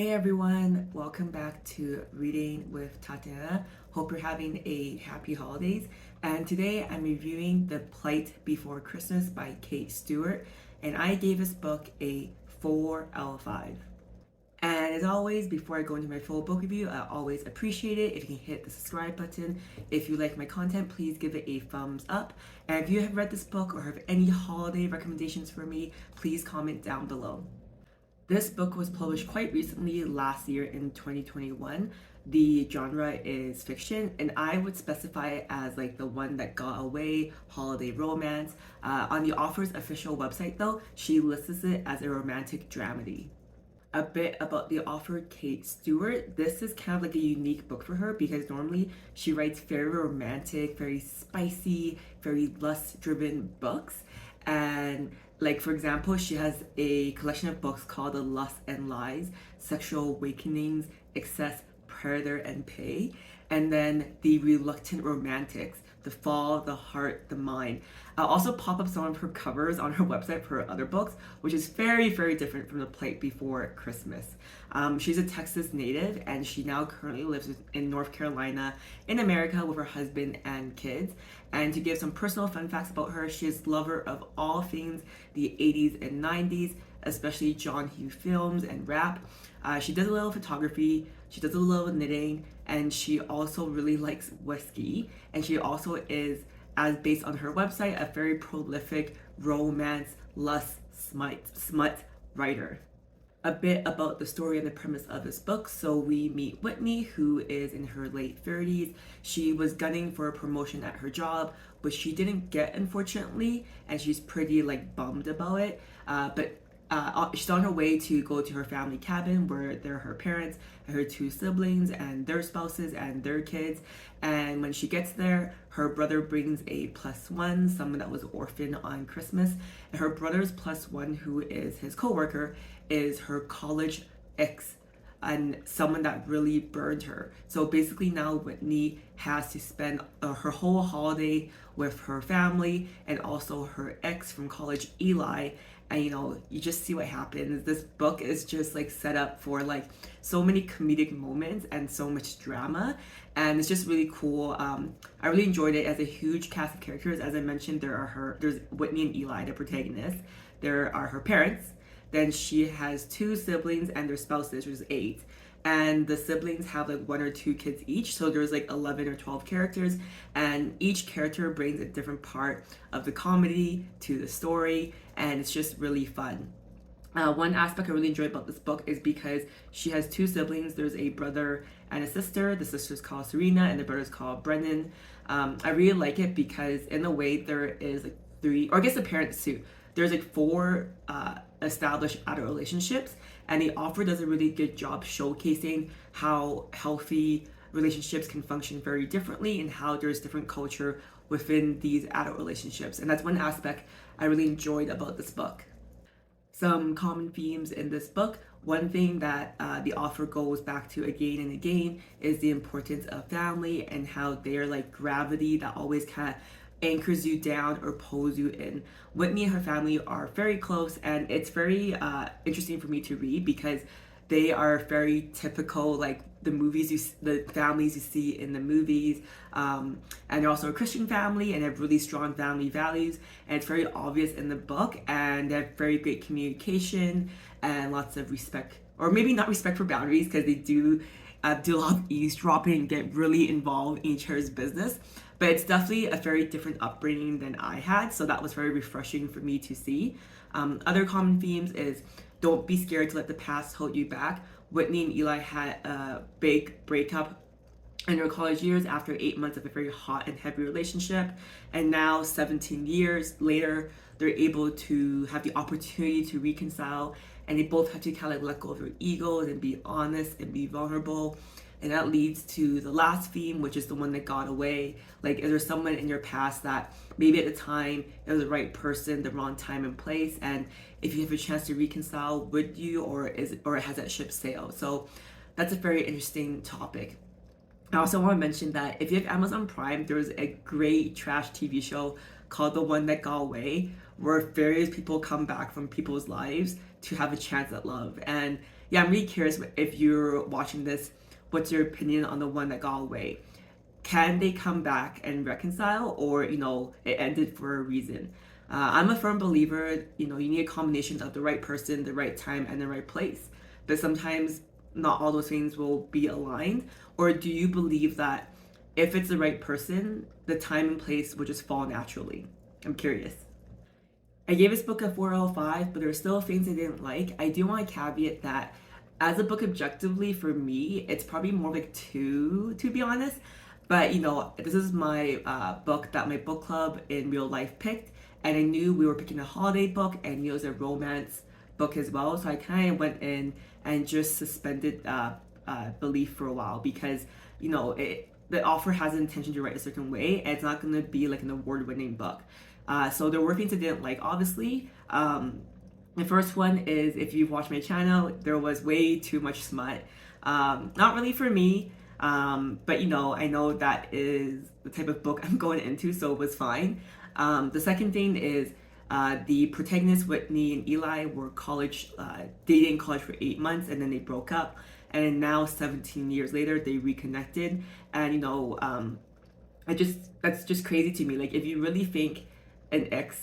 Hey everyone, welcome back to Reading with Tatiana. Hope you're having a happy holidays. And today I'm reviewing The Plight Before Christmas by Stewart. And I gave this book a 4 out of 5. And as always, before I go into my full book review, I always appreciate it if you can hit the subscribe button. If you like my content, please give it a thumbs up. And if you have read this book or have any holiday recommendations for me, please comment down below. This book was published quite recently, last year in 2021. The genre is fiction, and I would specify it as like the one that got away, holiday romance. On the author's official website, though, she lists it as a romantic dramedy. A bit about the author, Stewart. This is kind of like a unique book for her because normally she writes very romantic, very spicy, very lust-driven books. And like for example, she has a collection of books called The Lust and Lies, Sexual Awakenings, Excess, Predator, and Pay. And then The Reluctant Romantics, The Fall, The Heart, The Mind. I'll also pop up some of her covers on her website for her other books, which is very, very different from The Plight Before Christmas. She's a Texas native, and she now currently lives in North Carolina in America with her husband and kids. And to give some personal fun facts about her, she is a lover of all things the 80s and 90s, especially John Hughes films and rap. She does a little photography, she does a little knitting, and she also really likes whiskey. And she also is, as based on her website, a very prolific romance, lust, smut writer. A bit about the story and the premise of this book. So we meet Wtih, who is in her late 30s. She was gunning for a promotion at her job, which she didn't get, unfortunately, and she's pretty like bummed about it. But she's on her way to go to her family cabin where there are her parents and her two siblings and their spouses and their kids. And when she gets there, her brother brings a +1, someone that was orphaned on Christmas. And her brother's +1, who is his co-worker, is her college ex and someone that really burned her. So basically now Wtih has to spend her whole holiday with her family and also her ex from college, Eli. And you just see what happens. This book is just like set up for like so many comedic moments and so much drama, and it's just really cool. I really enjoyed it. As a huge cast of characters, as I mentioned, there's Wtih and Eli, the protagonists. There are her parents. Then she has two siblings and their spouses, which is 8. And the siblings have like 1 or 2 kids each, so there's like 11 or 12 characters, and each character brings a different part of the comedy to the story, and it's just really fun. One aspect I really enjoy about this book is because she has 2 siblings. There's a brother and a sister. The sister's called Serena and the brother's called Brendan. I really like it because in a way there is like 3, or I guess the parents too, there's like 4 established adult relationships, and the author does a really good job showcasing how healthy relationships can function very differently and how there's different culture within these adult relationships. And that's one aspect I really enjoyed about this book. Some common themes in this book. One thing that the author goes back to again and again is the importance of family and how they're like gravity that always kind of anchors you down or pulls you in. Wtih and her family are very close, and it's very interesting for me to read because they are very typical, like the families you see in the movies, and they're also a Christian family and have really strong family values, and it's very obvious in the book, and they have very great communication and lots of respect, or maybe not respect for boundaries, because they do a lot of eavesdropping and get really involved in each other's business. But it's definitely a very different upbringing than I had, so that was very refreshing for me to see. Other common themes is don't be scared to let the past hold you back. Wtih and Eli had a big breakup in their college years after 8 months of a very hot and heavy relationship, and now 17 years later they're able to have the opportunity to reconcile, and they both have to kind of let go of their egos and be honest and be vulnerable. And that leads to the last theme, which is the one that got away. Like, is there someone in your past that maybe at the time it was the right person, the wrong time and place, and if you have a chance to reconcile, would you, or has that ship sailed? So that's a very interesting topic. I also want to mention that if you have Amazon Prime, there's a great trash TV show called The One That Got Away, where various people come back from people's lives to have a chance at love. And yeah, I'm really curious if you're watching this, what's your opinion on the one that got away? Can they come back and reconcile, or it ended for a reason? I'm a firm believer, you need a combination of the right person, the right time, and the right place. But sometimes not all those things will be aligned. Or do you believe that if it's the right person, the time and place will just fall naturally? I'm curious. I gave this book a 4 out of 5, but there are still things I didn't like. I do want to caveat that as a book objectively for me, it's probably more like 2, to be honest. But this is my book that my book club in real life picked, and I knew we were picking a holiday book, and it was a romance book as well. So I kind of went in and just suspended belief for a while because the author has an intention to write a certain way, and it's not going to be like an award-winning book. So there were things I didn't like, obviously. The first one is, if you've watched my channel, there was way too much smut. Not really for me, but I know that is the type of book I'm going into, so it was fine. The second thing is the protagonists, Wtih and Eli, were dating in college for 8 months, and then they broke up. And now 17 years later, they reconnected. And that's just crazy to me. Like, if you really think an ex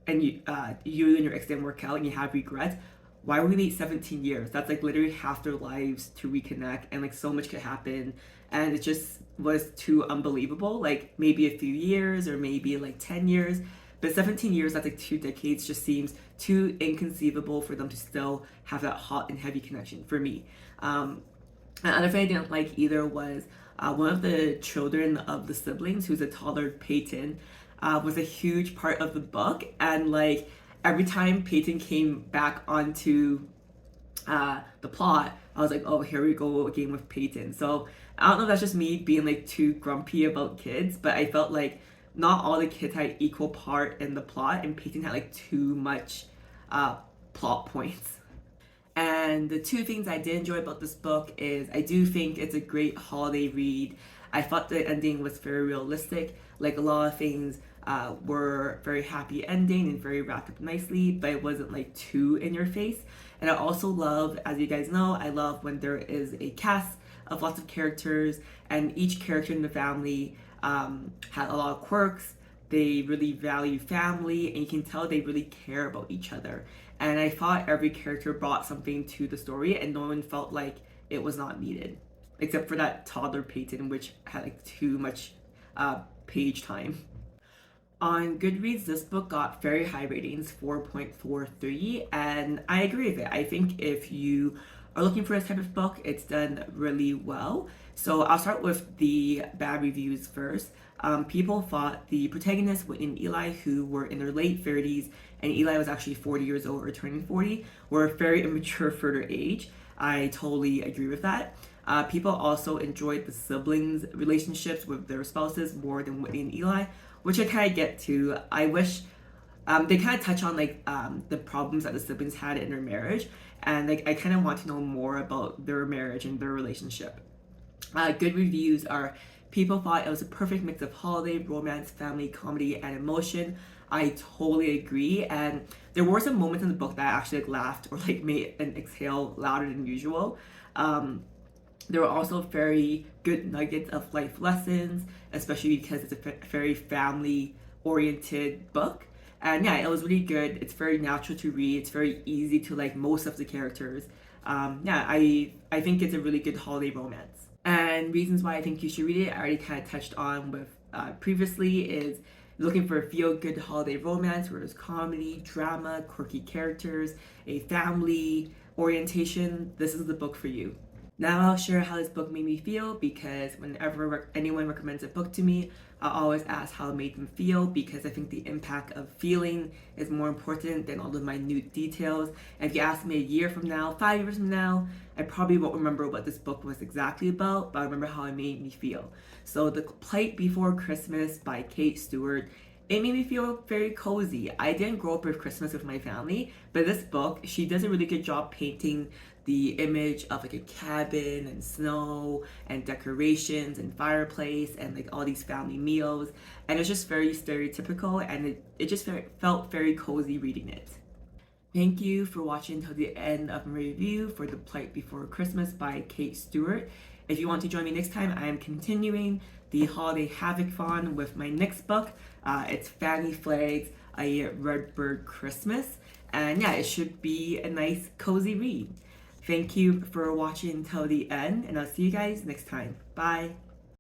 and you and your ex didn't work out and you have regrets, why would we wait 17 years? That's like literally half their lives to reconnect, and like so much could happen, and it just was too unbelievable. Like maybe a few years or maybe like 10 years, but 17 years, that's like 2 decades, just seems too inconceivable for them to still have that hot and heavy connection for me. Another thing I didn't like either was one of the children of the siblings, who's a toddler, Peyton, was a huge part of the book. And like every time Peyton came back onto the plot, I was like, oh, here we go again with Peyton. So I don't know if that's just me being like too grumpy about kids, but I felt like not all the kids had equal part in the plot, and Peyton had like too much plot points. And the 2 things I did enjoy about this book is I do think it's a great holiday read. I thought the ending was very realistic. Like a lot of things were very happy ending and very wrapped up nicely, but it wasn't like too in your face. And I also love, as you guys know, I love when there is a cast of lots of characters, and each character in the family had a lot of quirks. They really value family, and you can tell they really care about each other. And I thought every character brought something to the story, and no one felt like it was not needed, except for that toddler Peyton, which had like too much page time. On Goodreads, this book got very high ratings, 4.43, and I agree with it. I think if you are looking for this type of book, it's done really well. So I'll start with the bad reviews first. People thought the protagonists, Wtih and Eli, who were in their late 30s, and Eli was actually 40 years old or turning 40, were very immature for their age. I totally agree with that. People also enjoyed the siblings' relationships with their spouses more than Wtih and Eli, which I kind of get to. I wish they kind of touch on like the problems that the siblings had in their marriage, and like I kind of want to know more about their marriage and their relationship. Good reviews are, people thought it was a perfect mix of holiday, romance, family, comedy, and emotion. I totally agree, and there were some moments in the book that I actually like laughed or like made an exhale louder than usual. There were also very good nuggets of life lessons, especially because it's a very family-oriented book. And yeah, it was really good. It's very natural to read. It's very easy to like most of the characters. Yeah, I think it's a really good holiday romance. And reasons why I think you should read it, I already kind of touched on with previously, is looking for a feel-good holiday romance where there's comedy, drama, quirky characters, a family orientation. This is the book for you. Now I'll share how this book made me feel, because whenever anyone recommends a book to me, I always ask how it made them feel, because I think the impact of feeling is more important than all the minute details. And if you ask me a year from now, 5 years from now, I probably won't remember what this book was exactly about, but I remember how it made me feel. So The Plight Before Christmas by Stewart, it made me feel very cozy. I didn't grow up with Christmas with my family, but this book, she does a really good job painting the image of like a cabin and snow and decorations and fireplace and like all these family meals, and it's just very stereotypical, and it just felt very cozy reading it. Thank you for watching until the end of my review for The Plight Before Christmas by Kate Stewart. If you want to join me next time, I am continuing the Holiday Havoc-thon with my next book. It's Fannie Flagg's A Redbird Christmas. And yeah, it should be a nice, cozy read. Thank you for watching until the end, and I'll see you guys next time. Bye!